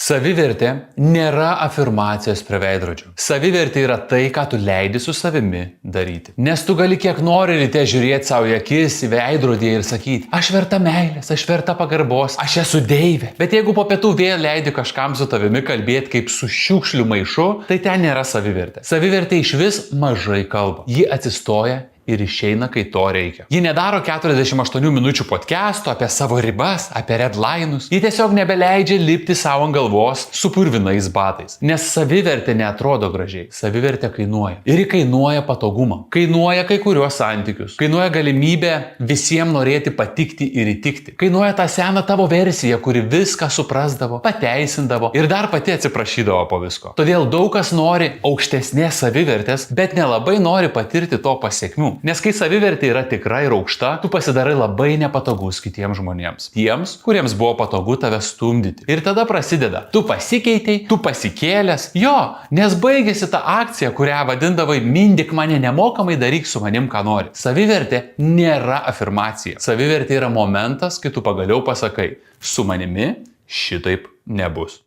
Savivertė nėra afirmacijos prie veidrodžio. Savivertė yra tai, ką tu leidi su savimi daryti. Nes tu gali kiek nori ryte žiūrėti savo į akis, į veidrodį ir sakyti, aš verta meilės, aš verta pagarbos, aš esu deivė. Bet jeigu po pietų vėl leidi kažkam su tavimi kalbėti kaip su šiukšlių maišu, tai ten nėra savivertė. Savivertė iš vis mažai kalba. Ji atsistoja ir išeina, kai to reikia. Ji nedaro 48 minučių podcast'o apie savo ribas, apie redline'us. Ji tiesiog nebeleidžia lipti savo ant galvos su purvinais batais. Nes savivertė neatrodo gražiai. Savivertė kainuoja. Ir ji kainuoja patogumą. Kainuoja kai kuriuos santykius. Kainuoja galimybę visiems norėti patikti ir įtikti. Kainuoja tą seną tavo versiją, kuri viską suprasdavo, pateisindavo ir dar pati atsiprašydavo po visko. Todėl daug kas nori aukštesnės savivertės, bet nelabai nori patirti to pasiekmių. Nes kai savivertė yra tikra ir aukšta, tu pasidarai labai nepatogus kitiems žmonėms. Tiems, kuriems buvo patogu tave stumdyti. Ir tada prasideda. Tu pasikeitei, tu pasikėlęs. Jo, nes baigėsi ta akcija, kurią vadindavai mindik mane nemokamai, daryk su manim ką nori. Savivertė nėra afirmacija. Savivertė yra momentas, kai tu pagaliau pasakai, su manimi šitaip nebus.